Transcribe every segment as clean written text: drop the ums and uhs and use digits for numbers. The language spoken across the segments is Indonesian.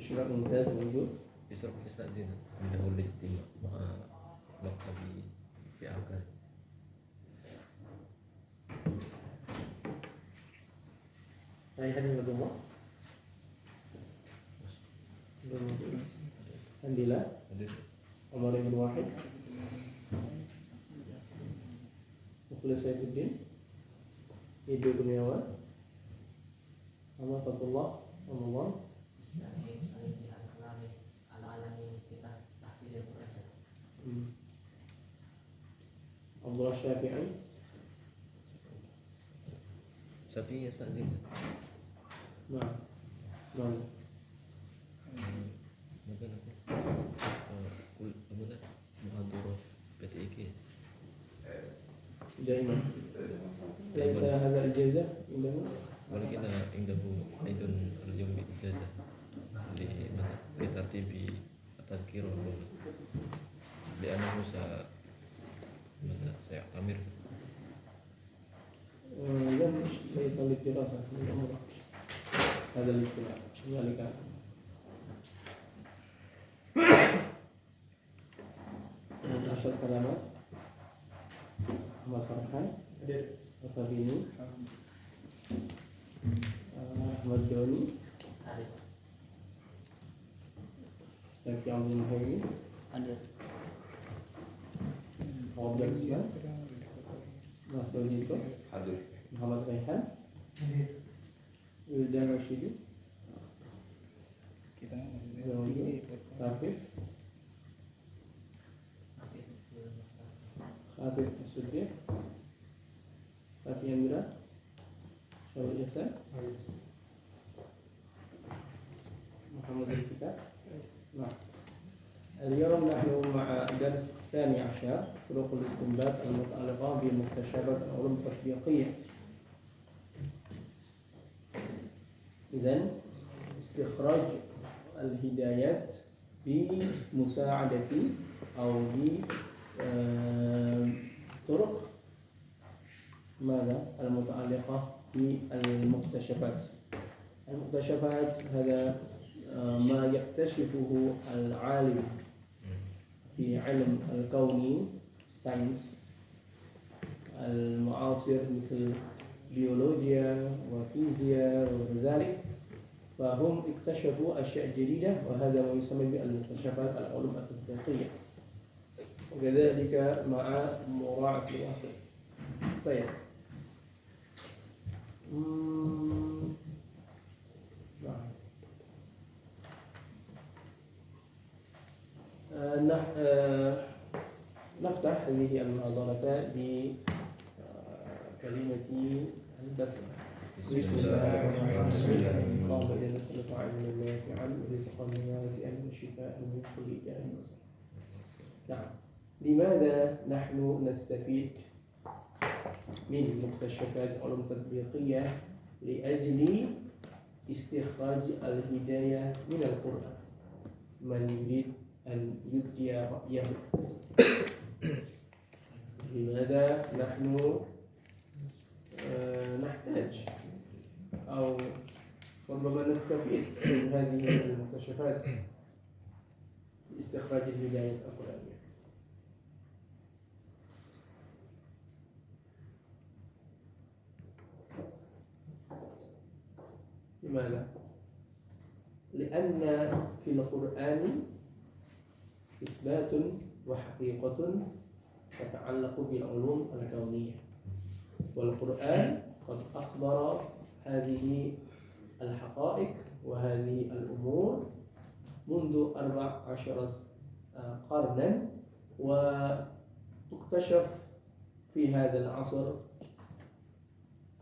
استشراق ممتاز موجود. يسرق يستأذن من هو الاجتماع مع مكتبي في أعقاب. أي حد من الجمهور؟ Alhamdulillah. Umar bin Wahid. Mukhlis Saifuddin. Ibu Kurniawan. Ahmad Fatullah. Ramadan. Abdullah Syafi'i. Syafi'i يستأذن. Nah. Mungkin aku apa dah muhadharah PTIK. دائما ليس هذا إجازة عندنا. ولكن عنده أيضا اليوم إجازة لترتيب التذكير لأنه سيعتمر. ليس للدراسة للعمرة هذا الاجتماع ذلك. Arsyad Salamat, Ahmad Farhan, Al-Fabini, Ahmad Doni, Syekh Abdul Muhyiddin, Abdul Islam, Nasrul Dito, Muhammad Raihan, Wildan Rashidi, Rafif, Khatib As-Suddiq, Rafi Amira, Syarul Ihsan, Muhammad Al-Kitab. Nah, اليوم نحن مع درس الثاني عشر طرق الاستنباط المتعلقة بمكتشفات العلوم التطبيقية. إذن استخراج الهدايات بمساعدة أو بطرق ماذا المتعلقة بالمكتشفات. المكتشفات هذا ما يكتشفه العالم في علم الكون ساينس المعاصر مثل بيولوجيا وفيزياء وذلك، فهم اكتشفوا أشياء جديدة وهذا ما يسمى بالمكتشفات العلوم التطبيقية، وكذلك مع مراعاة الواقع. طيب نفتح هذه المحاضرة بكلمة البسملة. بسم الله الرحمن الرحيم. اللهم إنا نسألك علما نافعا ورزقا واسعا وشفاء من كل داء. نعم، لماذا نحن نستفيد من مكتشفات العلوم التطبيقية؟ لأجل استخراج الهداية من القرآن. من يريد أن يبدي رأيه. لماذا نحن نحتاج أو ربما نستفيد من هذه المكتشفات لاستخراج الهداية القرآنية؟ لماذا؟ لأن في القرآن إثبات وحقيقة تتعلق بالعلوم الكونية، والقرآن قد أخبر هذه الحقائق وهذه الأمور منذ 14 قرنا، وتكتشف في هذا العصر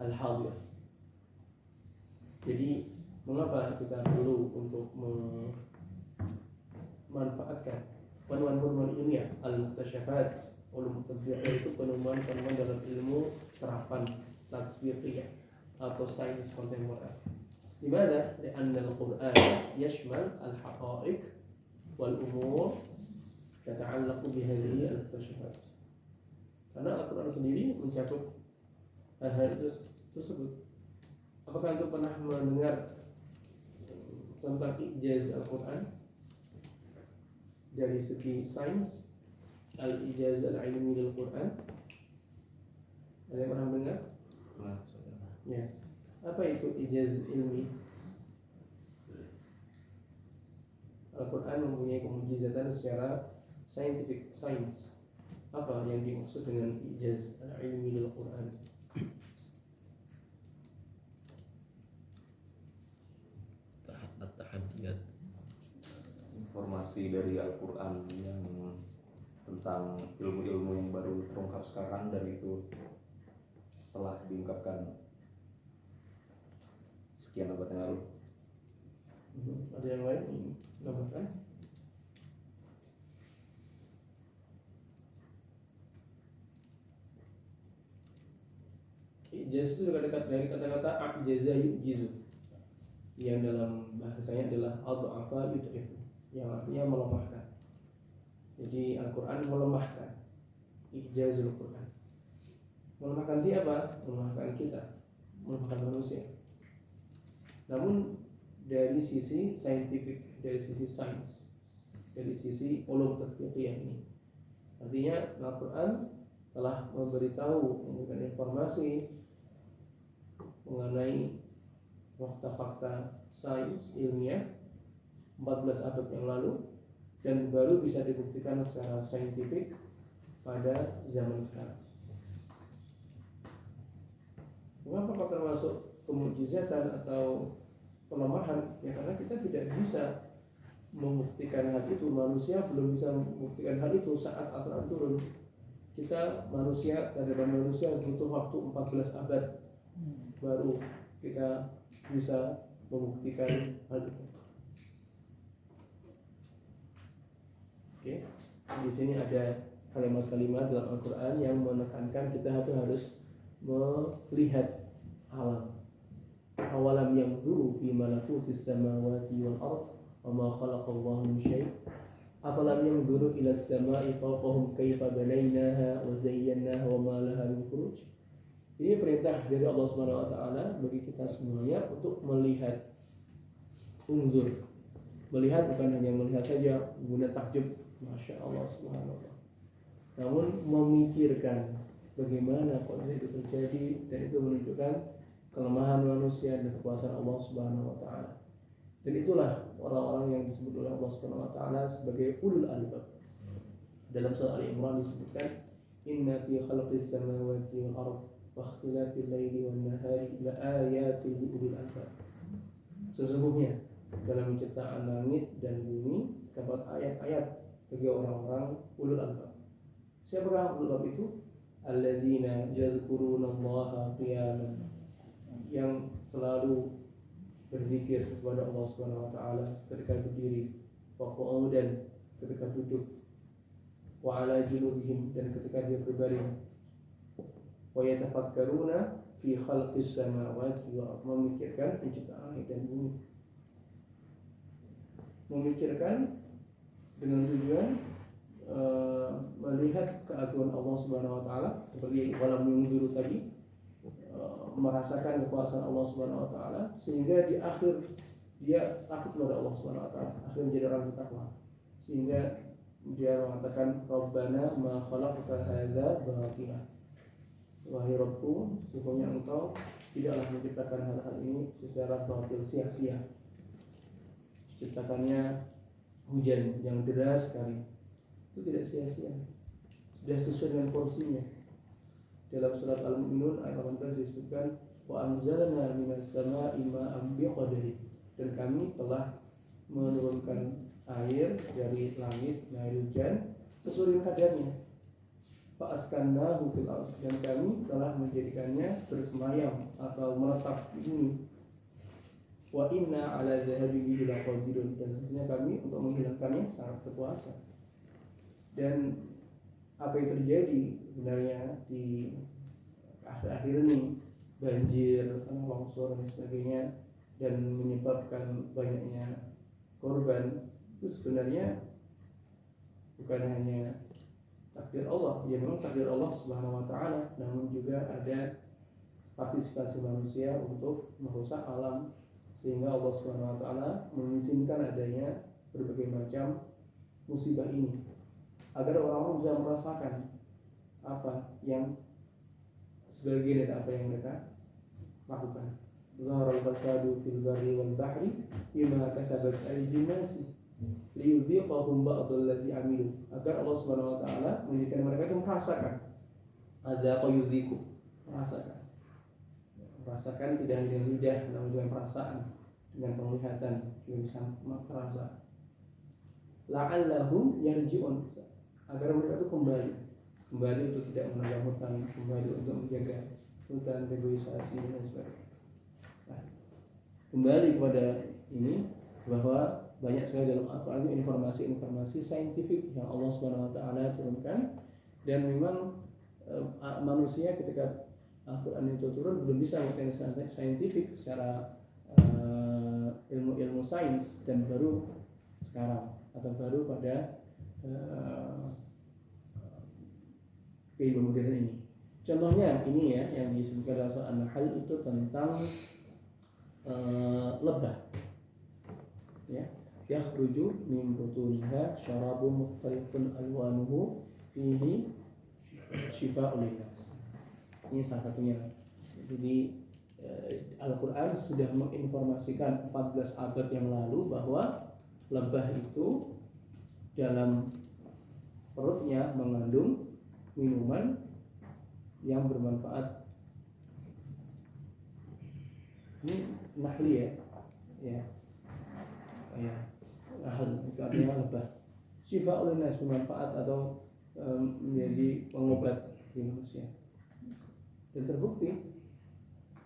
الحاضر. Jadi mengapa kita perlu untuk memanfaatkan penemuan-penemuan ilmiah al-muktasyafat ulum tatbiqiyah, itu penemuan-penemuan dalam ilmu terapan tatbiqiyah atau sains kontemporer. Dimana? Karena Al-Quran yashmal al-haqa'iq wal-umur tata'allaqu bihadhihi al-muktasyafat. Karena Al-Quran sendiri mencakup hal-hal tersebut. Apakah Anda pernah mendengar tentang ijaz Al-Quran dari segi sains, al-ijaz al-ilmi Al-Quran? Ada yang pernah dengar? Ya. Apa itu ijaz ilmi? Al-Quran mempunyai kemujizatan secara scientific, sains. Apa yang dimaksud dengan ijaz al-ilmi Al-Quran? At-tahaddiyat, informasi dari Al-Quran yang tentang ilmu-ilmu yang baru terungkap sekarang dan itu telah diungkapkan sekian abad yang lalu. Ada yang lain ingin menambahkan? Ijaz itu juga dekat dari kata-kata ajaza yujizu, yang dalam bahasanya adalah ad'afa yud'ifu, yang artinya melemahkan. Jadi Al-Quran melemahkan, ijazul Quran. Melemahkan siapa? Melemahkan kita, melemahkan manusia. Namun dari sisi saintifik, dari sisi sains, dari sisi ulum tadqiqiyah ini, artinya Al-Quran telah memberikan informasi mengenai fakta-fakta sains ilmiah 14 abad yang lalu dan baru bisa dibuktikan secara saintifik pada zaman sekarang. Mengapa termasuk kemujizatan atau pelemahan? Ya karena kita tidak bisa membuktikan hal itu, manusia belum bisa membuktikan hal itu saat Al-Quran turun. Kita manusia, dari manusia butuh waktu 14 abad baru kita bisa membuktikan hal itu. Oke, di sini ada kalimat-kalimat dalam Al-Quran yang menekankan kita harus melihat alam. Awalam yanzuru fi malakutis samawati wal ard wa ma khalaqallahu min syai'. Afalam yanzuru ila as-sama'i fawqahum kaifa banaynaha wa zayyanaha wa ma laha min furuj. Ini perintah dari Allah Subhanahu wa taala bagi kita semuanya untuk melihat, unzur. Melihat bukan hanya melihat saja guna takjub, Masya Allah Subhanahu wa ta'ala, namun memikirkan bagaimana kondisi itu terjadi, dan itu menunjukkan kelemahan manusia dan kekuasaan Allah Subhanahu wa ta'ala. Dan itulah orang-orang yang disebut oleh Allah Subhanahu wa ta'ala sebagai ulul albab. Dalam surah Al-Imran disebutkan, inna fi khalqis samawati wal ard wa ikhtilafil laili wan nahari la ayatin li ulil albab. Sesungguhnya dalam penciptaan langit dan bumi terdapat ayat-ayat bagi orang-orang ulul albab. Siapakah ulul albab itu? Alladzina yadhkurunallaha qiyaman, yang selalu berzikir kepada Allah Subhanahu wa taala ketika berdiri, wa qu'udan, ketika duduk, wa ala junubihim, dan ketika dia berbaring, wa yatafakkaruna fi khalqis samawati wal ardh, memikirkan penciptaan langit dan bumi. Memikirkan dengan tujuan melihat keagungan Allah Subhanahu wa taala, seperti walam yunzuru tadi, merasakan kekuasaan Allah Subhanahu wa taala, sehingga di akhir dia takut kepada Allah Subhanahu wa taala, akhir menjadi orang bertakwa, sehingga dia mengatakan Rabbana ma khalaqta hadza batila, wahai Rabbku, sesungguhnya Engkau tidaklah menciptakan hal-hal ini secara batil, sia-sia. Ciptakannya hujan yang deras sekali, itu tidak sia-sia, sudah sesuai dengan porsinya. Dalam surat Al-Mu'minun ayat 18 disebutkan, wa anzalna minas sama'i ma'an biqadri, dan kami telah menurunkan air dari langit, air hujan sesuai dengan kadarnya. Fa askannahu fil ardh, dan kami telah menjadikannya bersemayam atau menetap di bumi. Wa inna ala dhahabihi laqadirun, dan sebenarnya kami untuk menghilangkannya sangat berkuasa. Dan apa yang terjadi sebenarnya di akhir-akhir ini, banjir, longsor dan sebagainya, dan menyebabkan banyaknya korban, itu sebenarnya bukan hanya takdir Allah, ya memang takdir Allah Subhanahu wa taala, namun juga ada partisipasi manusia untuk merusak alam sehingga Allah Subhanahu wa taala mengizinkan adanya berbagai macam musibah ini agar orang-orang bisa merasakan apa yang sebagian dari apa yang mereka lakukan. Zaharal fasadu fil barri wal bahri bima kasabat aydin nas liyudhiqahum ba'dal ladzi amilu, agar Allah Subhanahu wa taala menjadikan mereka itu merasakan, ada qayudhiku, merasakan tidak hanya dengan lidah namun juga perasaan, dengan penglihatan juga bisa merasa. La'allahum yarji'un, agar mereka itu kembali untuk tidak menambah hutang, kembali untuk menjaga hutan, negosiasi dan sebagainya. Nah, kembali kepada ini bahwa banyak sekali dalam Al-Quran informasi-informasi saintifik yang Allah Subhanahu wa taala turunkan, dan memang manusia ketika Al-Quran itu turun belum bisa mengerti saintifik secara ilmu sains, dan baru sekarang atau baru pada kehidupan modern ini. Contohnya ini ya yang disebutkan dalam surah An-Nahl itu tentang lebah, ya, yakhruju min butuniha syarabun mukhtalifun alwanuhu fihi shifaa'un linnas. Ini salah satunya. Jadi Al-Quran sudah menginformasikan 14 abad yang lalu bahwa lebah itu dalam perutnya mengandung minuman yang bermanfaat. Ini nahli ya, nahl itu artinya lebah. Shifaa'un linnas, bermanfaat atau menjadi pengobat di manusia. Dan terbukti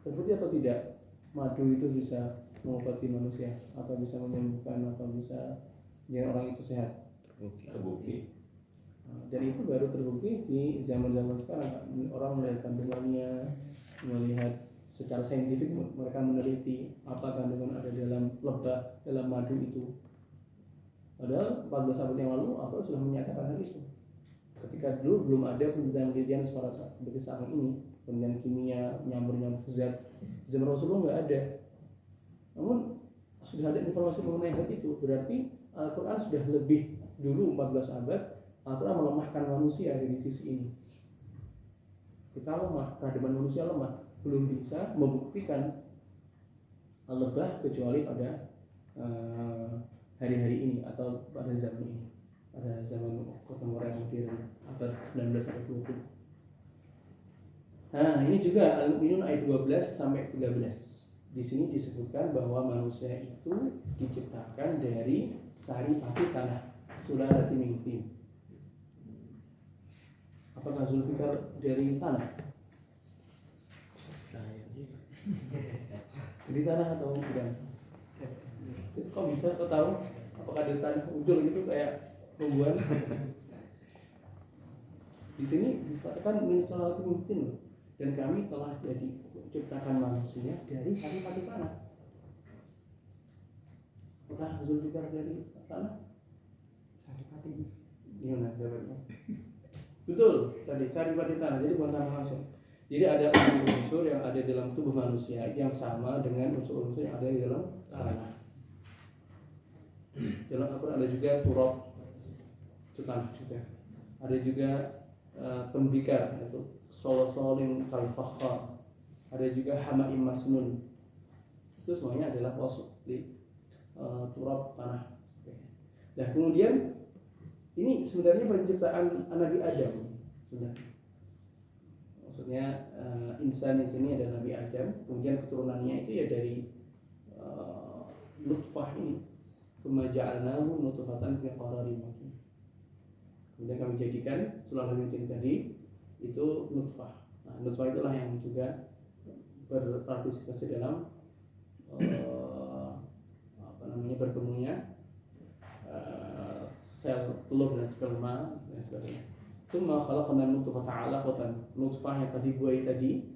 atau tidak madu itu bisa mengobati manusia, atau bisa menyembuhkan, atau bisa menjadikan orang itu sehat. Terbukti. Dan itu baru terbukti di zaman-zaman sekarang. Orang melihat kandungannya, melihat secara saintifik, mereka meneliti apa kandungan ada dalam lebah, dalam madu itu. Padahal 14 abad yang lalu Al-Quran sudah menyatakan hal itu. Ketika dulu belum ada penelitian seperti sekarang ini, penelitian kimia, nyambur zat. Zaman Rasulullah nggak ada. Namun sudah ada informasi mengenai hal itu. Berarti Al-Quran sudah lebih dulu 14 abad. Al-Quran melemahkan manusia dari sisi ini. Kita lemah, peradaban manusia lemah, belum bisa membuktikan lebah kecuali pada hari-hari ini atau pada zaman ini, pada zaman kontemporer modern abad 19 sampai 20. Nah, ini juga Al-Mu'minun ayat 12 sampai 13. Di sini disebutkan bahwa manusia itu diciptakan dari saripati tanah, sulalatin min tin. Apakah Zulfikar dari tanah? Dari tanah atau bukan? Kok bisa? Kok tahu? Apakah dari tanah ujung gitu kayak tumbuhan? Di sini disebutkan min sulalatin min tin, dan kami telah jadi ciptakan manusia dari saripati tanah. Apakah Zulfikar dari tanah? Saripati. Gimana jawabnya? Betul, tadi saripati tanah, jadi bukan tanah langsung. Jadi ada unsur yang ada dalam tubuh manusia yang sama dengan unsur-unsur yang ada di dalam tanah. Dalam Al-Quran ada juga turab, itu tanah juga. Ada juga tembikar, yaitu solin kalfakhar. Ada juga hamaim masnun. Itu semuanya adalah wasf di turab, tanah. Nah, kemudian ini sebenarnya penciptaan Nabi Adam sebenarnya. Maksudnya insan di sini ada Nabi Adam, kemudian keturunannya itu ya dari nutfah ini. Tsumma ja'alnahu nutfatan fi qararin makin. Kemudian kami jadikan tulang ranting tadi itu nutfah. Nah, nutfah itulah yang juga berpartisipasi dalam bertemunya sel telur dan sperma dan sebagainya. Tsumma khalaqna nutfata 'alaqatan. Nutfah yang tadi buai tadi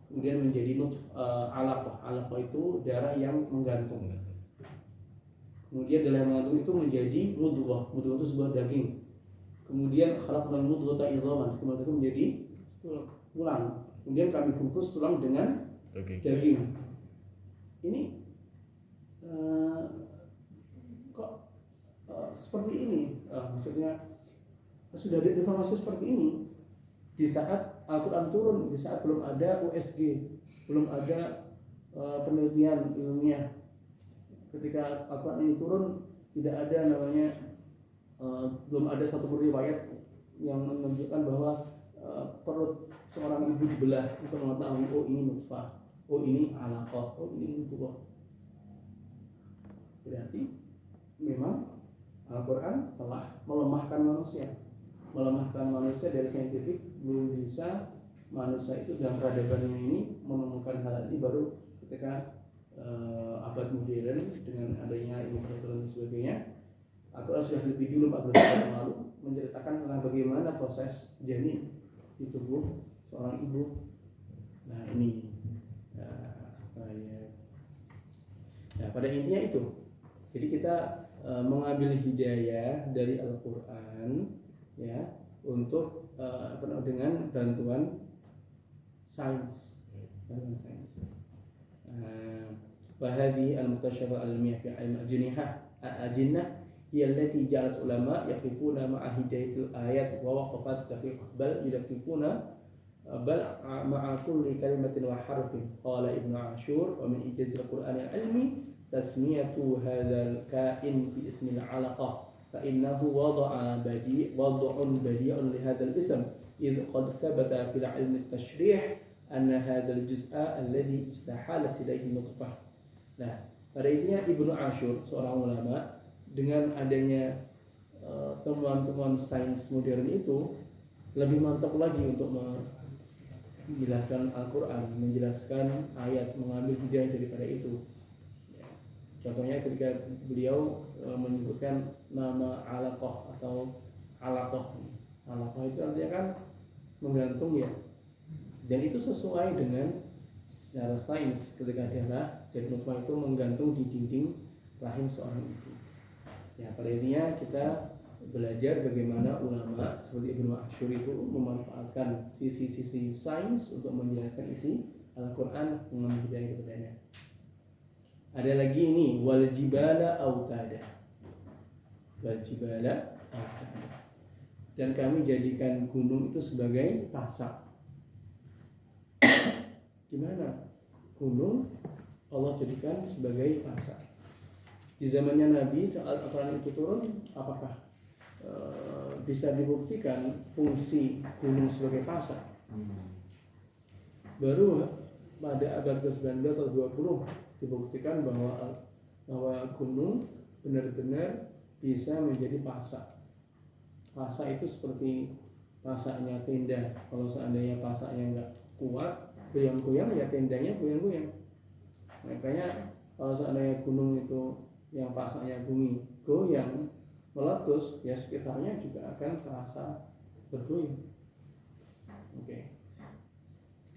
kemudian menjadi alaqah. Alaqah itu darah yang menggantung. Kemudian darah yang menggantung itu menjadi mudghah. Mudghah itu sebuah daging. Kemudian khalaqna mudghata idhaman. Kemudian itu menjadi tulang. Kemudian kami bungkus tulang dengan daging. Ini eh, kok seperti ini, maksudnya sudah ada informasi seperti ini di saat Al-Quran turun, di saat belum ada USG, belum ada penelitian ilmiah. Ketika Al-Quran ini turun, tidak ada namanya, belum ada satu riwayat yang menunjukkan bahwa perut seorang ibu dibelah untuk mengetahui oh ini nutfah, oh ini alaqah, oh ini mudghah. Berarti memang Al-Quran telah melemahkan manusia dari saintifik. Belum bisa manusia itu dalam peradaban ini menemukan hal ini baru ketika abad modern dengan adanya ilmu kedokteran dan sebagainya. Al-Quran sudah lebih dulu 14 tahun yang lalu menceritakan tentang bagaimana proses janin di tubuh seorang ibu. Nah ini pada intinya itu. Jadi kita mengambil hidayah dari Al-Quran ya untuk dengan bantuan sains. Wahadi al-muktasyafah al-ilmiyah fi ilm al-jinnah hiya allati ja'alat ulama yaqifuna ma'a hidayatil ayat wa waqafat daqiq bal yudaqqiquna bal ma'a kulli kalimatin wa harfin. Qala Ibnu Ashur wa min ijazil Qur'an al-ilmi tasmiyatu hadzal kain bi ismil 'alaqah fa innahu wada'a wad'un badi'un li hadzal ism idh qad thabata fil 'ilm at-tashrih anna hadzal juz'a alladhi istahalat ilayhi nutfah. Nah, pada intinya Ibnu Ashur seorang ulama dengan adanya temuan-temuan sains modern itu lebih mantap lagi untuk menjelaskan Al-Quran, menjelaskan ayat, mengambil hidayah daripada itu. Contohnya ketika beliau menyebutkan nama alaqah atau alaqah. Alaqah itu artinya kan menggantung ya. Dan itu sesuai dengan secara sains ketika darah dari nutfah itu menggantung di dinding rahim seorang ibu. Ya, pada intinya kita belajar bagaimana ulama seperti Ibnu Ashur itu memanfaatkan sisi-sisi sains untuk menjelaskan isi Al-Quran dengan hidayah kepadanya. Ada lagi ini wal jibala autada. Wal jibala autada. Dan kami jadikan gunung itu sebagai pasak. Gimana? Gunung Allah jadikan sebagai pasak. Di zamannya Nabi saat Al-Quran itu turun, apakah bisa dibuktikan fungsi gunung sebagai pasak? Baru pada abad ke-19 atau 20 dibuktikan bahwa gunung benar-benar bisa menjadi pasak. Pasak itu seperti pasaknya tenda. Kalau seandainya pasaknya nggak kuat, goyang-goyang ya tendanya goyang-goyang. Makanya kalau seandainya gunung itu yang pasaknya bumi goyang meletus, ya sekitarnya juga akan terasa bergoyang. Oke.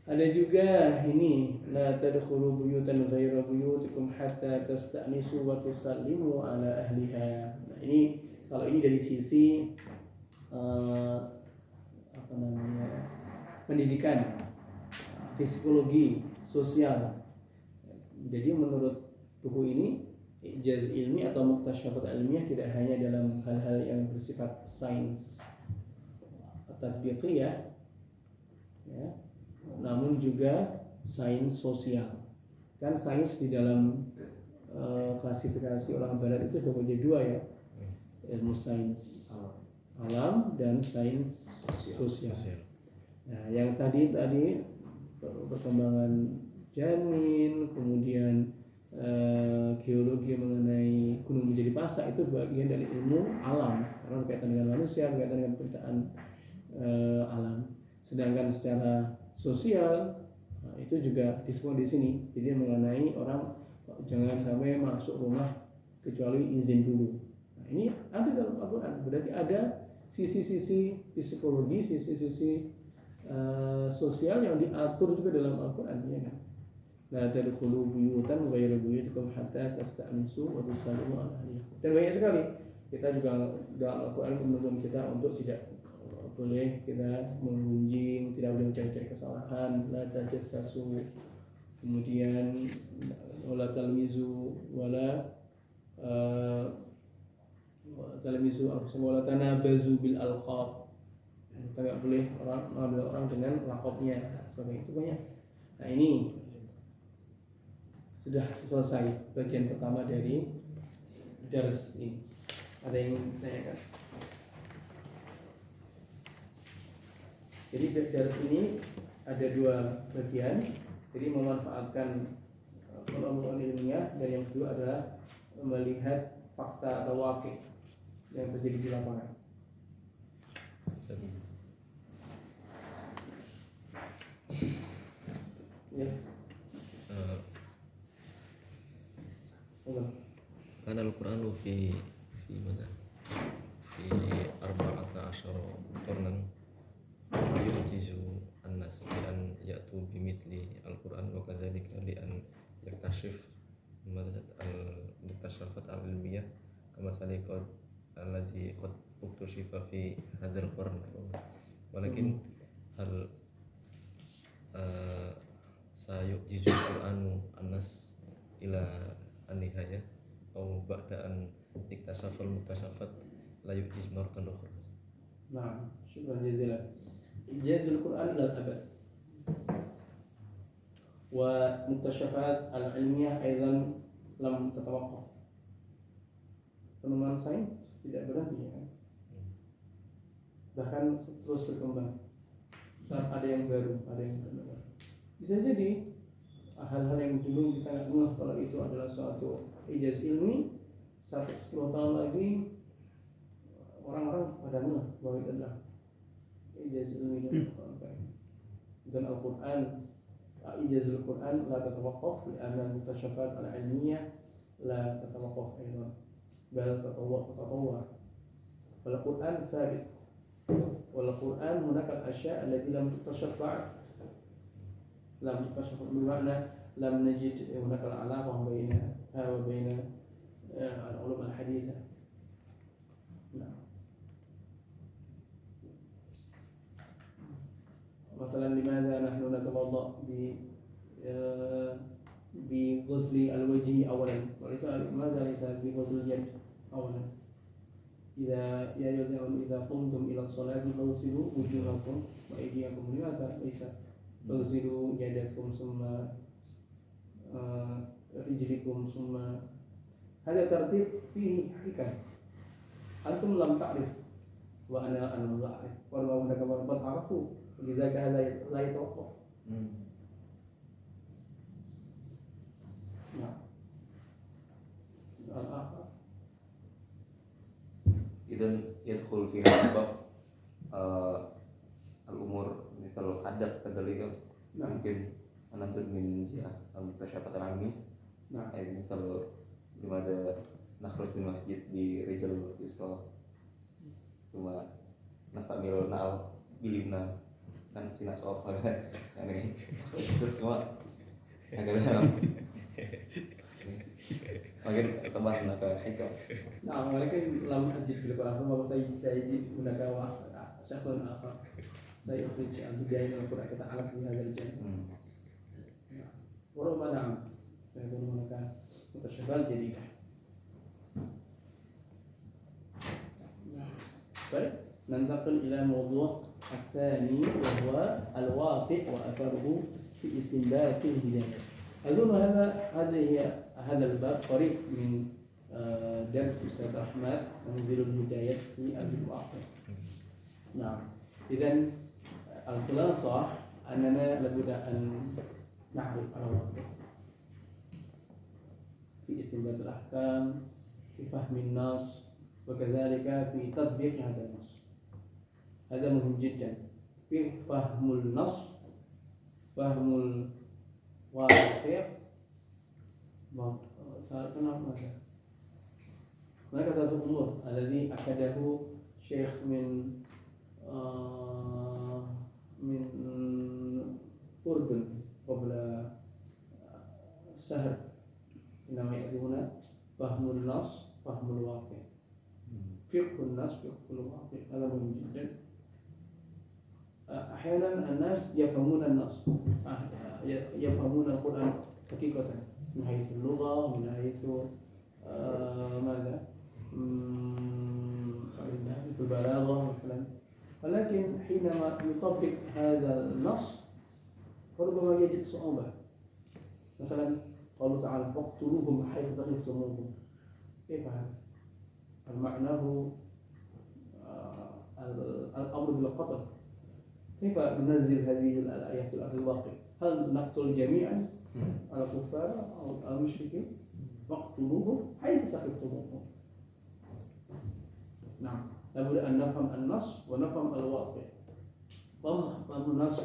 Ada juga ini la tadkhulu buyutan ghayra buyutikum hatta tasta'nisu wa tusallimu ala ahliha. Nah, ini kalau ini dari sisi pendidikan, psikologi, sosial. Jadi menurut buku ini ijaz ilmi atau muktasyafat ilmiah tidak hanya dalam hal-hal yang bersifat sains tatbiqiyah ya, namun juga sains sosial. Kan sains di dalam klasifikasi orang barat itu ada dua ya, ilmu sains alam dan sains sosial. Nah, yang tadi perkembangan janin, kemudian geologi mengenai gunung menjadi pasak itu bagian dari ilmu alam karena berkaitan dengan manusia, berkaitan dengan penciptaan alam. Sedangkan secara sosial itu juga disebut di sini. Jadi mengenai orang jangan sampai masuk rumah kecuali izin dulu. Nah, ini ada dalam Al-Quran. Berarti ada sisi-sisi psikologi, sisi-sisi sosial yang diatur juga dalam Al-Quran, ya kan? La tadkhulu buyutan ghayra buyutikum hatta tasta'nisu wa tusallimu ala ahliha. Dan banyak sekali kita juga dalam Al-Quran menuntun kita untuk tidak boleh kita menggunjing, tidak boleh mencari-cari kesalahan, la tajassasu, kemudian wala talmizu wala talmizu anfusakum wala tanabazu bil alqab. Kita nggak boleh mengambil orang dengan lakopnya sebagai itu banyak. Nah ini sudah selesai bagian pertama dari dars ini. Ada yang tanyakan? Jadi dars ini ada dua bagian. Jadi memanfaatkan pengetahuan ilmiah, dan yang kedua adalah melihat fakta atau wakil yang terjadi di lapangan. Ya. Karena Al-Quran fi mana? Fi 14 qarnan yu'jizu an-nas bi an ya'tu bimithli Al-Quran wa kadzalika li an yaktashif madrasat al-muktasafat al-ilmiyah kama saliqad alladhi qad uktushifa fi hadzal qarn. Walakin hal sayu'jizu Al-Qur'anu an-nas ila an-nihayah atau ba'da an iktasafal muktasafat la yu'jiz maratan ukhra. Nah, syukran jazilan. Ijazul Quran ila al-abad. Wa muktasafat al-ilmiyah aidan lam tatawaqqaf. Penemuan sains tidak berhenti ya. Bahkan terus berkembang. Saat ada yang baru, ada yang baru. Bisa jadi hal-hal yang dulu kita nggak ngeh kalau itu adalah suatu ijaz ilmi, 10 tahun lagi orang-orang pada ngeh bahwa itu adalah ijaz ilmi dan Al-Quran. Ijazul Quran la tatawaqqaf li'anna al-muktasafat al-ilmiyah la tatawaqqaf aidan bal tatawwar. Al-Quran thabit wal Quran hunaka al-ashya' allati lam tuktashaf ba'd. Lam tuktashaf bermakna lam najid hunaka al-'alaqah bainaha wa bain al-ulum al-hadithah. Nah, مثلا لماذا نحن نتوضأ بغسل الوجه أولا وليس لماذا ليس بغسل اليد أولا؟ إذا قمتم إلى الصلاة فاغسلوا وجوهكم وأيديكم. لماذا ليس اغسلوا يدكم ثم رجلكم ثم؟ هذا ترتيب فيه حكم. أنتم لم تعرف وأنا لا أعرف ولو هناك من قد عرفوا لذلك هذا لا يتوقف. نعم. الآخر إذن يدخل في هذا الباب الأمور مثل الأدب كذلك. ممكن ننظر من جهة المكتشفات العلمية. نعم. مثل لماذا نخرج من المسجد برجل يسرى ثم نستعمل نعل باليمنى kan sinak soal ini itu semua agak dalam makin tambah ke hikam. Nah, walakin lam ajid bil Quran wa saya gunakan syaikhun akhar. Saya ukhrij al-bidayah min al-Quran kita anggap di hadzal jam'. Wa na'am. Saya gunakan mutasyabbal jadidah. Baik, nantakil ila mawdu' الثاني وهو الواقع وأثره في استنبات الهداية. أظن هذا الباب قريب من درس أستاذ أحمد تنزيل الهداية في الواقع. نعم. إذن الخلاصة أننا لابد أن نعرف الواقع في استنبات الأحكام، في فهم النص، وكذلك في تطبيق هذا النص. هذا مهم جدا في فهم النص، فهم الواقع. هناك ثلاث أمور الذي أكده شيخ من أردن قبل شهر، إنما يأتي هنا فهم النص، فهم الواقع، فقه النص، فقه الواقع. هذا مهم جدا. أحيانا الناس يفهمون النص، يفهمون القرآن حقيقة، من حيث اللغة من حيث ماذا من حيث البلاغة مثلا. ولكن حينما يطبق هذا النص ربما يجد صعوبة. مثلا قوله تعالى فاقتلوهم حيث ثقفتموهم، كيف هذا؟ معناه الأمر بالقتل. كيف ننزل هذه الآيات في الأرض الواقع؟ هل نقتل جميعا الكفار أو المشركين؟ فاقتلوهم حيث ثقفتموهم. نعم، لابد أن نفهم النص ونفهم الواقع. فهم النص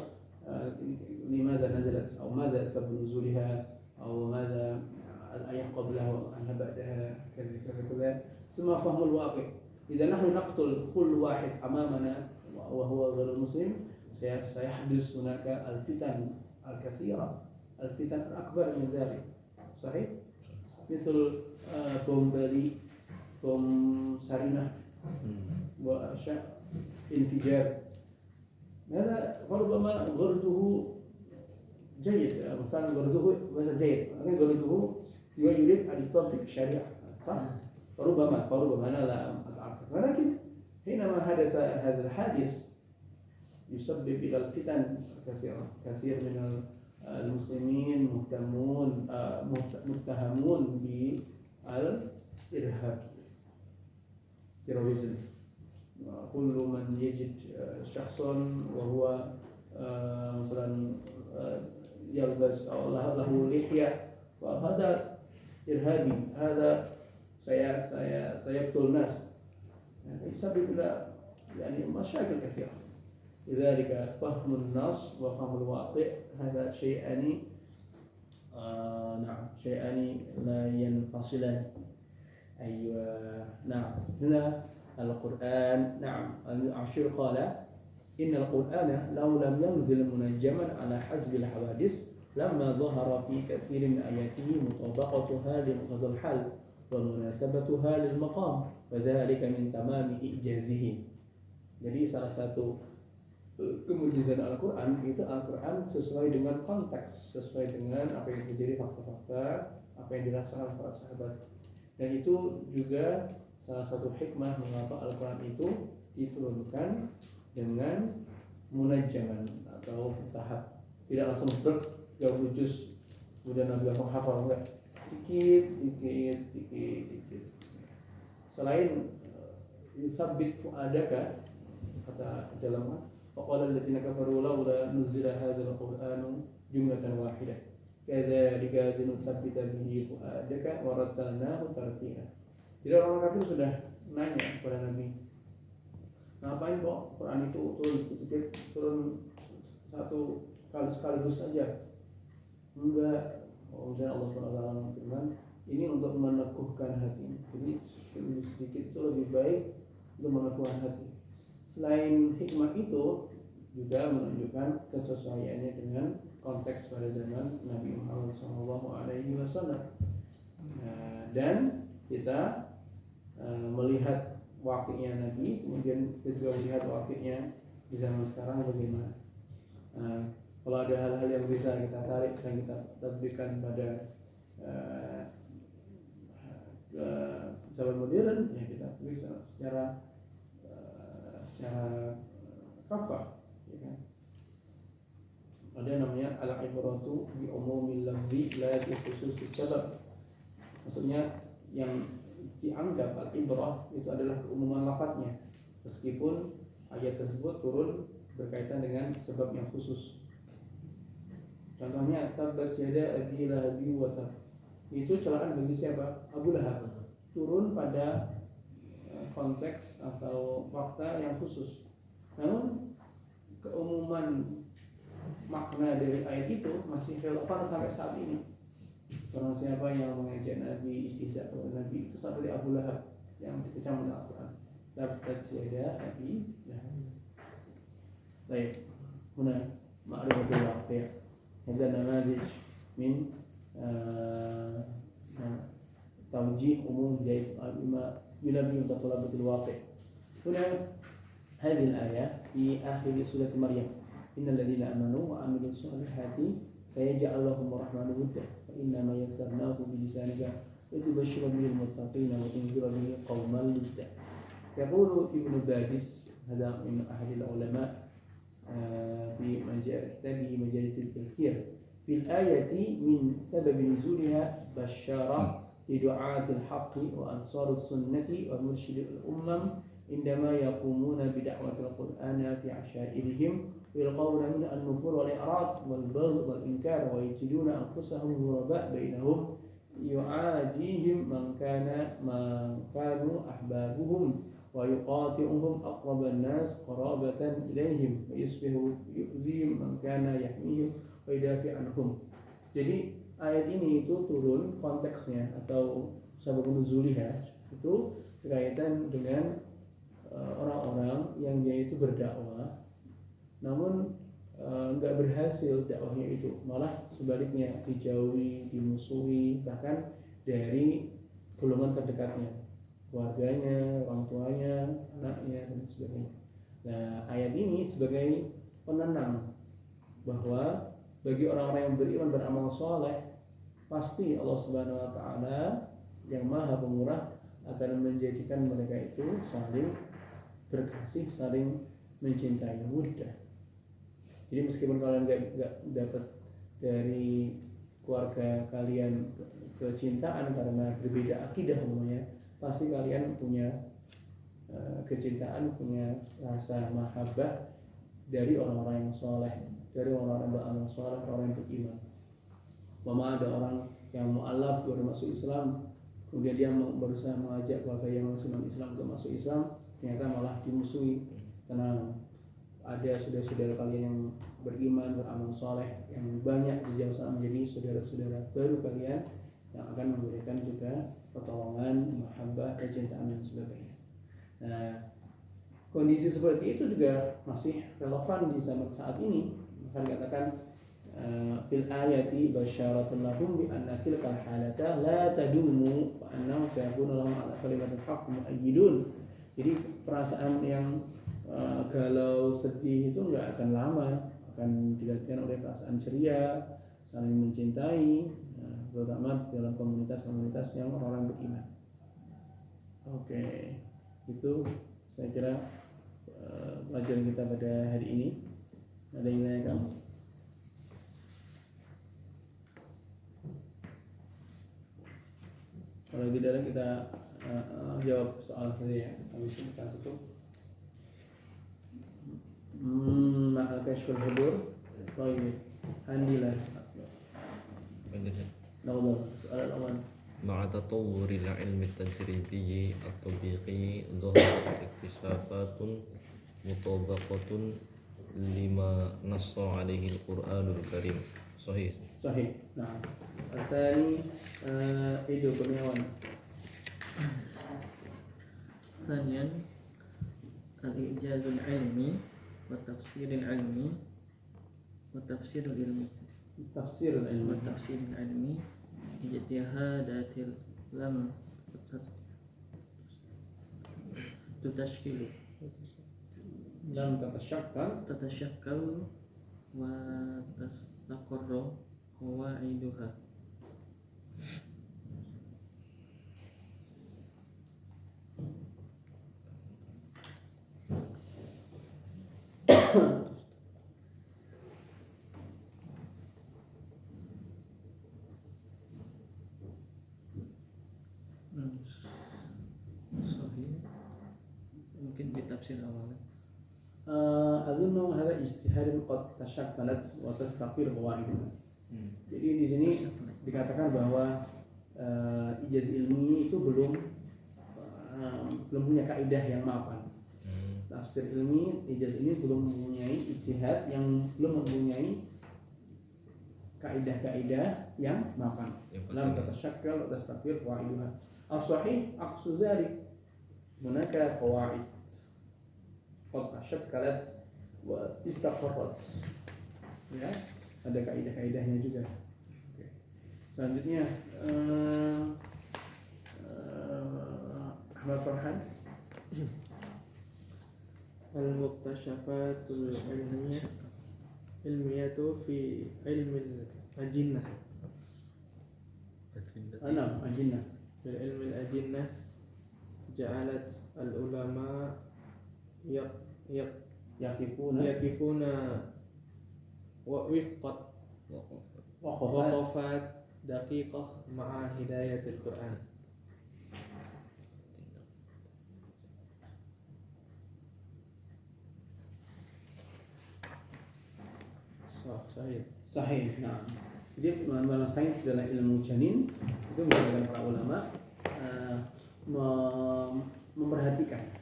لماذا نزلت أو ماذا سبب نزولها أو ماذا الآية قبلها وأنها بعدها كذا. ثم فهم الواقع. إذا نحن نقتل كل واحد أمامنا وهو غير مسلم سيحدث هناك الفتن الكثيرة، الفتن الأكبر من ذلك. صحيح؟ مثل بوم باري، بوم سارينا، وأشياء انفجار. هذا ربما غرضه جيد، مثلا غرضه مثلا جيد، لكن غرضه يريد أن يطبق الشريعة، صح؟ ربما أنا لا أتعرف. ولكن حينما حدث هذا الحادث يسبب إلى الفتن كثيرة. كثير من المسلمين متهمون بالإرهاب، terrorism. كل من يجد شخصا وهو مثلا يلبس أو له لحية فهذا إرهابي، هذا سيقتل الناس، يسبب إلى يعني مشاكل كثيرة. لذلك فهم النص وفهم الواقع هذا شيئان نعم شيئان لا ينفصلان. أيوة نعم. هنا القرآن نعم العشير قال إن القرآن لو لم ينزل منجما على حسب الحوادث لما ظهر في كثير من آياته مطابقتها لمقتضى الحال ومناسبتها للمقام وذلك من تمام إعجازه. Jadi salah satu kemujizan Al-Quran itu Al-Quran sesuai dengan konteks, sesuai dengan apa yang terjadi, fakta-fakta apa yang dirasakan para sahabat. Dan itu juga salah satu hikmah mengapa Al-Quran itu diturunkan dengan munajjaman atau bertahap, tidak langsung 30 juz kemudian Nabi langsung hafal, enggak, dikit. Selain yusabbit fuadaka, kata dalam faqala alladziina kafaru laula nuzila hadzal qur'anu jumlatan wahidah kadzalika linusabbita bihi fuadaka wa rattalnahu tartila. Jadi orang kafir sudah nanya kepada Nabi, ngapain kok Quran itu turun satu kali sekaligus saja? Enggak. Kemudian Allah SWT berfirman, ini untuk meneguhkan hati. Jadi sedikit itu lebih baik untuk meneguhkan hati. Selain hikmah itu juga menunjukkan kesesuaiannya dengan konteks pada zaman Nabi Muhammad SAW. Dan kita melihat wakilnya Nabi, kemudian kita juga melihat wakilnya di zaman sekarang bagaimana. Kalau ada hal-hal yang bisa kita tarik dan kita tatbikkan pada zaman modern, ya kita bisa secara kafah, ya kan? Ada namanya al-ibratu bi umumil lafzi la bi khususis sabab. Maksudnya yang dianggap al-ibrah itu adalah keumuman lafadznya, meskipun ayat tersebut turun berkaitan dengan sebab yang khusus. Contohnya tabbat yada abi lahabi wa tab, itu celaan bagi siapa? Abu Lahab. Turun pada konteks atau fakta yang khusus. Namun keumuman makna dari ayat itu masih relevan sampai saat ini. Orang siapa yang mengejek Nabi, istihza kepada Nabi, itu seperti Abu Lahab yang dikecam oleh Al-Quran. Tabbat yada abi lahab. Baik, huna ma'rifatul waqi'. Hadza namadij min توجيه عموم بما ينبه بطلبة الواقع. هنا هذه الآية في آخر سورة مريم إن الذين آمنوا وعملوا الصالحات سيجعل لهم الرحمن ودا فإنما يسرناه بلسانك لتبشر به المتقين وتنذر به قوما لدا. يقول ابن بادس هذا من أحد العلماء في كتابه مجالس التذكير في الآية من سبب نزولها بشارة لدعاة الحق وأنصار السنة ومرشد الأمم عندما يقومون بدعوة القرآن في عشائرهم ويلقون من النفور والإعراض والبغض والإنكار ويجدون أنفسهم غرباء بينهم يعاديهم من كانوا أحبابهم ويقاطعهم أقرب الناس قرابة إليهم ويصبح يؤذيهم من كان يحميهم ويدافع عنهم. Jadi ayat ini itu turun konteksnya atau sabab nuzuliha itu berkaitan dengan orang-orang yang dia itu berdakwah namun nggak berhasil dakwahnya itu, malah sebaliknya dijauhi, dimusuhi bahkan dari golongan terdekatnya, keluarganya, orang tuanya, anaknya dan sebagainya. Nah, ayat ini sebagai penenang bahwa bagi orang-orang yang beriman beramal soleh pasti Allah Subhanahu Wa Taala yang Maha Pemurah akan menjadikan mereka itu saling berkasih, saling mencintai, mudah. Jadi meskipun kalian nggak dapat dari keluarga kalian kecintaan karena berbeda akidah umumnya, pasti kalian punya kecintaan, punya rasa mahabbah dari orang-orang yang soleh, dari orang-orang yang beramal soleh, orang yang beriman. Mama ada orang yang mu'alaf baru masuk Islam, kemudian dia berusaha mengajak keluarga yang masih non-Islam untuk masuk Islam, ternyata malah dimusuhi. Tenang, ada saudara-saudara kalian yang beriman, beramal soleh yang banyak di jauh sana menjadi saudara-saudara baru kalian yang akan memberikan juga pertolongan, mahabbah, kecintaan dan sebagainya. Nah, kondisi seperti itu juga masih relevan di zaman saat ini. Maka dikatakan fil ayati basyaratun lahum bi anna tilkal halata la tadumu wa annahum sayakunu lahum ala kalimatil haqq mu'ayyidun. Jadi perasaan yang galau, sedih itu enggak akan lama, akan digantikan oleh perasaan ceria, saling mencintai, terutama dalam komunitas-komunitas yang orang-orang beriman. Oke, itu saya kira pelajaran kita pada hari ini. Ada yang nanya kamu? Kalau tidak kita jawab soal saja ya. Habis ini kita tutup. Ma'al kashful hudur. Baik. Handilah. Naudzubillah. Soal awal. مع تطور العلم التجريبي التطبيقي ظهرت اكتشافات مطابقة لما نص عليه القرآن الكريم. صحيح. Nah, الثاني itu Kurniawan. ثانيا الإعجاز العلمي والتفسير العلمي والتفسير العلمي اجتهادات لم تتشكل وتستقر قواعدها. Sahih. Mungkin ditafsir awalnya. أظن هذا اجتهاد قد تشكلت وتستقر قواعدها. Jadi di sini dikatakan bahwa ijaz ilmi itu belum punya kaidah yang mapan. Tafsir ilmi, ijaz ini belum mempunyai ijtihad yang belum mempunyai kaidah-kaidah yang mapan. Lam tatasyakkal wa tastaqir qawaiduha. As-sahih aqsu dzalik. Hunaka qawaid qad tasyakkalat wa istaqarrat. Ya, ada kaidah-kaidahnya juga. Oke. Selanjutnya Ahmad Farhan. Al-muktasyafatul ilmiyatu fi ilmil ajinnah. Enam, ajinnah. Min ilmi al-ajinnah ja'alat al-ulama Yakifuna yakifuna wa wifqat waqafat waqafat daqiqah ma'a hidayatil Qur'an. Sahih. sahih. Nah, jadi dalam sains dalam ilmu janin itu mengatakan para ulama memperhatikan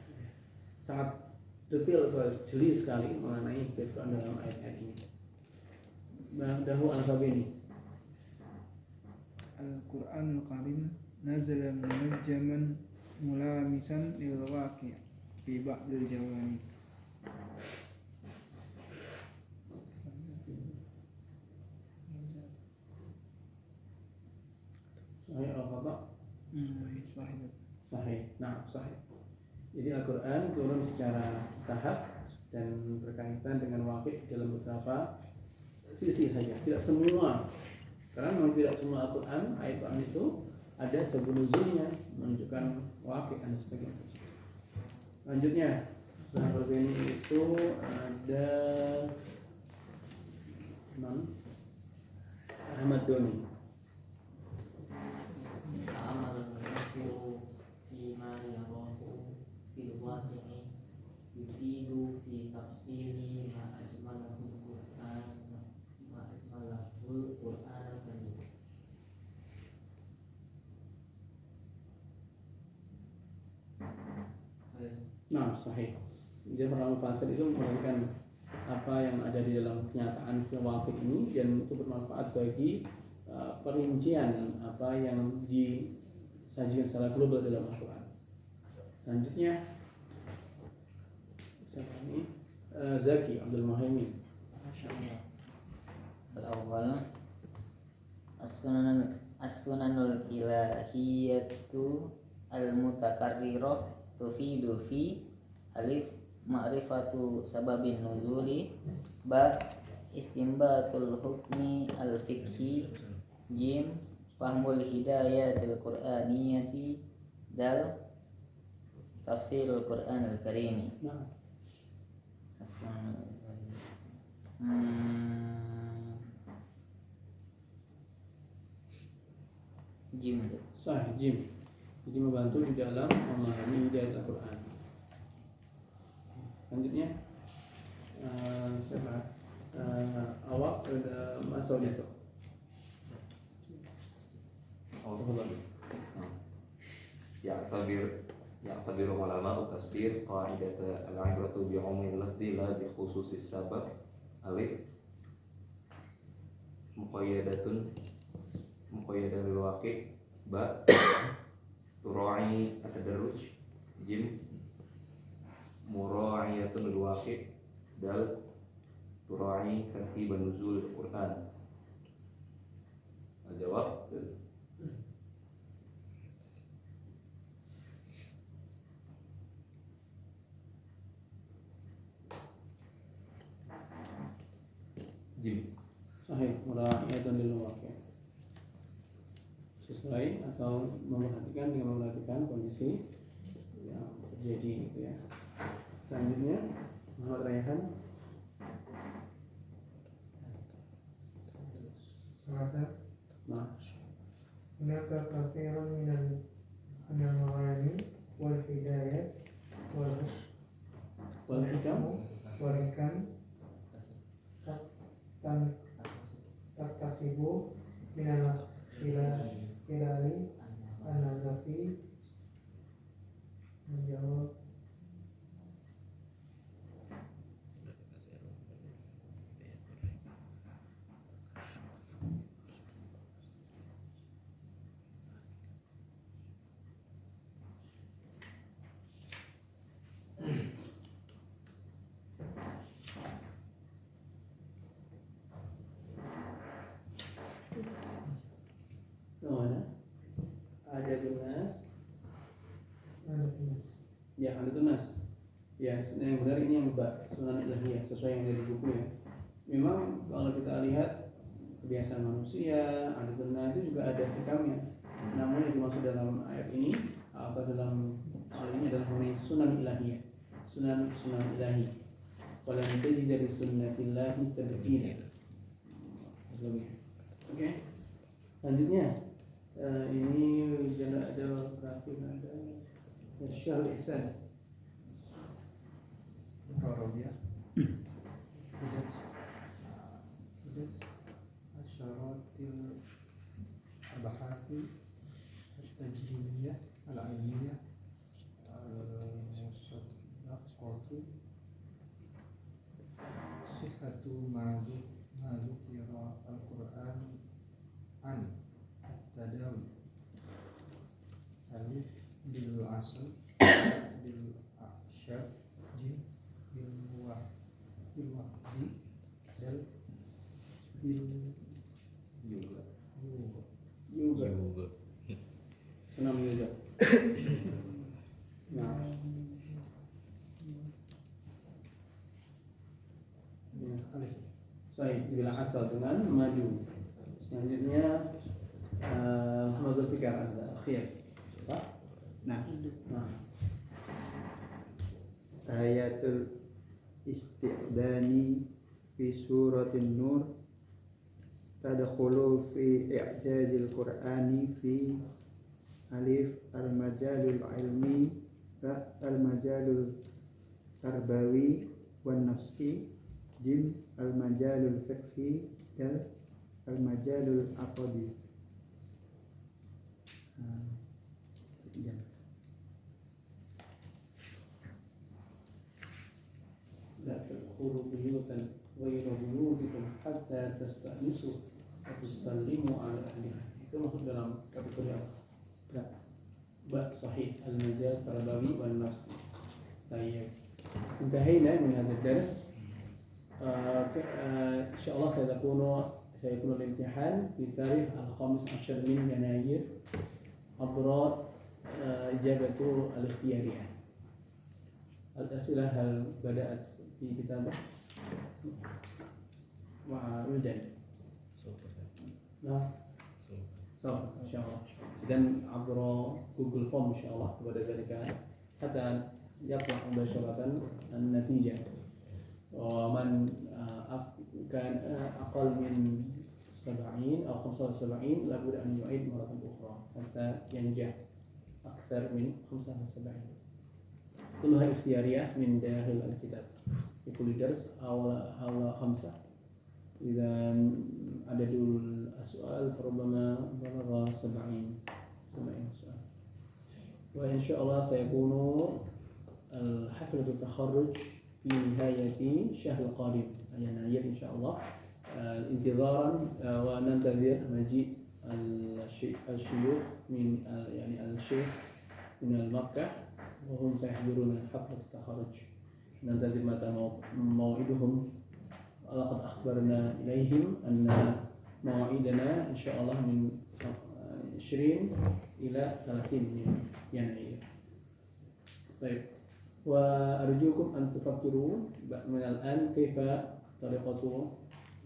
sangat detail, jeli sekali mengenai Quran dalam ayat-ayat ini. Dahu al-Sabini. Al-Qur'anul Karim nazala munajjaman mulamisan lil waqi' fi ba'dil jawani. Sahih al-Khata? Sahih. Sahih. Nah, sahih. Jadi Al-Quran turun secara tahap dan berkaitan dengan waqi' dalam beberapa sisi saja, tidak semua. Karena memang tidak semua Al-Quran, ayat Quran itu ada sebelum nuzulnya menunjukkan waqi' dan sebagainya. Lanjutnya, surah Al-Baqarah itu ada Ahmad Doni. amal nasiru fi ma yarahu fil waqi'i yufidu fi tafsiri ma ajmalahu Qur'an ma ajmalahu Qur'an al-Karim. Nah, sahih. Dia pertama fasal itu memperhatikan apa yang ada di dalam kenyataan waqi' ini dan itu bermanfaat bagi perincian apa yang disajikan secara global dalam Al-Quran. Selanjutnya siapa ini? Zaki Abdul Muhaimin. Al-awwal as-sunanul ilahiyatu al-mutakarrirah tufidu fi alif ma'rifatu sababin nuzuli ba istimbatul hukmi al-fiqhi jim fahmul hidayatil qur'aniyati dal tafsirul Qur'an al-Karimi. Nah, Jim sahih Jim. Jadi membantu di dalam memahami hidayat Al-Quran. Selanjutnya siapa? Awak masuk itu. يعتبر علماء التفسير قاعدة العبرة بعموم اللفظ لا بخصوص السبب. ألف مقيدة للواقع. باء تراعي التدرج. جيم مراعية للواقع. دال تراعي ترتيب نزول القرآن. الجواب Jim. Sahih, mura'iyatun lil waqi'. Sesuai atau memperhatikan dengan memperhatikan kondisi yang terjadi gitu ya. Selanjutnya Muhammad Rayhan. Nah, hunaka katsirun minal ma'ani wal hidayat wal hikam wal hikam taktasibu minal hilali an-nazafi menjawab ada tunas. Al-Nas. Ya, ada tunas. Ya, yang benar ini yang sunan ilahiyah sesuai yang ada di buku ya. Memang kalau kita lihat kebiasaan manusia, ada tunas itu juga ada hikamnya. Namun yang dimaksud dalam ayat ini atau dalam hal ini adalah mengenai sunan ilahiyah, sunan ilahi. Walam tajid dari sunnatillahi tabdila. Oke. Selanjutnya ini ada grafik, ada Syarul Ihsan. Arabia. Hudats asyaratil abahati at-tajribiyah al-ilmiyah al-musaddaqatu sihhatu ma'dzukira al-Qur'an an at-tadawi alif bil asl bil asyad jim bil wahzi dal bil Yoga. Senam yoga. Nah. alif. Saya bilang asal dengan maju. Selanjutnya mazhab fikir ada akhir. Sah? Nah, ayatul isti'dani fi suratin nur tadkhulu fi i'jazil qur'ani fi alif al-majalul ilmi ba al-majalul tarbawi wan nafsi jim al-majalul fiqhi dal al-majalul aqdi. لا تدخلوا بيوتا غير بيوتكم حتى تستأنسوا وتسلموا على أهلها. Itu masuk dalam kategori apa? Ba sahih al-majal tarbawi wal nafsi. Baik. انتهينا من هذا الدرس. إن شاء الله سيكون الامتحان في تاريخ 15 من يناير عبر إجابة الاختيارية. الأسئلة هل بدأت في كتابة مع ولدان؟ نعم سوف إن شاء الله. Dan عبر جوجل فورم إن شاء الله بعد ذلك حتى يطلع مباشرة النتيجة. ومن كان أقل من 70 أو 75 لابد أن يعيد مرة أخرى حتى ينجح أكثر من 75. كلها اختيارية من داخل الكتاب. في كل درس حول 5. إذا عدد السؤال ربما بلغ 70 سؤال. وإن شاء الله سيكون حفلة التخرج في نهاية شهر القادم يناير إن شاء الله. انتظارا وننتظر مجيء الشيوخ من يعني الشيخ من مكة وهم سيحضرون حفلة التخرج. ننتظر متى موعدهم. لقد أخبرنا إليهم أن موعدنا إن شاء الله من 20 إلى 30 من يناير. طيب، وأرجوكم أن تفكروا من الآن كيف طريقة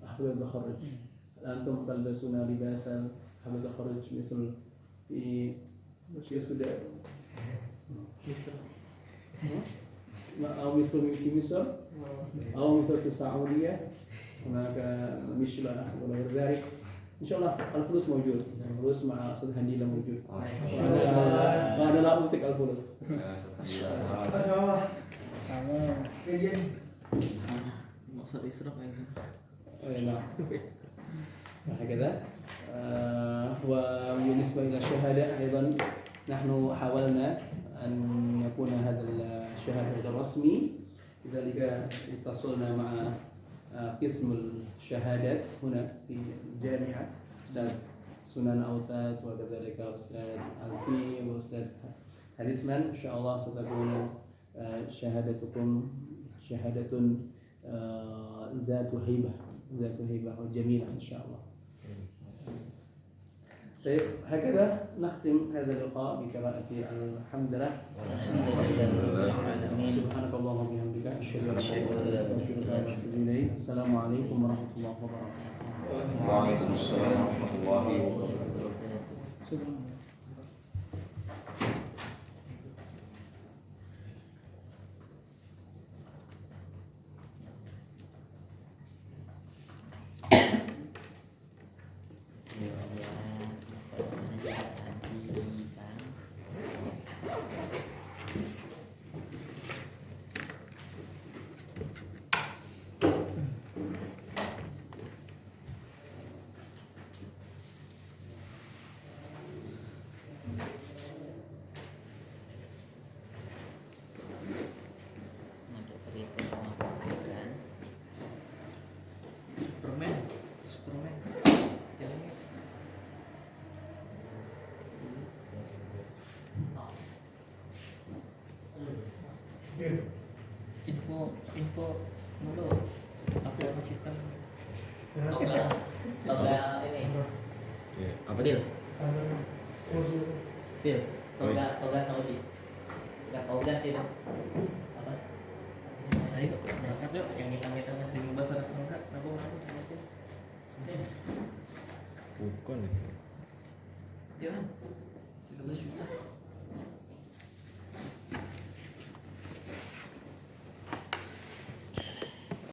حفلة التخرج. أنتم تلبسون لباسا حفلة التخرج مثل في السودان أو مثل في مصر أو مثل في السعودية هناك مشلة وغير ذلك. إن شاء الله الفلوس موجود، الفلوس مع أستاذ هنديلة موجود. وأنا لا أمسك الفلوس. Maksud israf ini. نعم. وهكذا. وبالنسبة إلى الشهادة أيضا نحن حاولنا أن يكون هذا الشهادة رسمي. لذلك اتصلنا مع قسم الشهادات هنا في الجامعة، أستاذ سنان أوتاد وكذلك أستاذ ألفي وأستاذ هريسمان. إن شاء الله ستكون شهادتكم شهادة ذات هيبة وجميلة إن شاء الله. طيب، هكذا نختم هذا اللقاء بقراءة الحمد لله. سبحانك اللهم وبحمدك أشهد أن لا إله إلا أنت أستغفرك وأتوب إليك. السلام عليكم ورحمة الله وبركاته. Waalaikumsalam warahmatullahi wabarakatuh. info dulu aku menciptakan toga ini Ya, apa Dil Usul. Dil toga Saudi nggak toga sih itu apa ayo berangkat yuk yang hitam-hitam di bahasa berangkat nabung aja bukan itu. ya 13 juta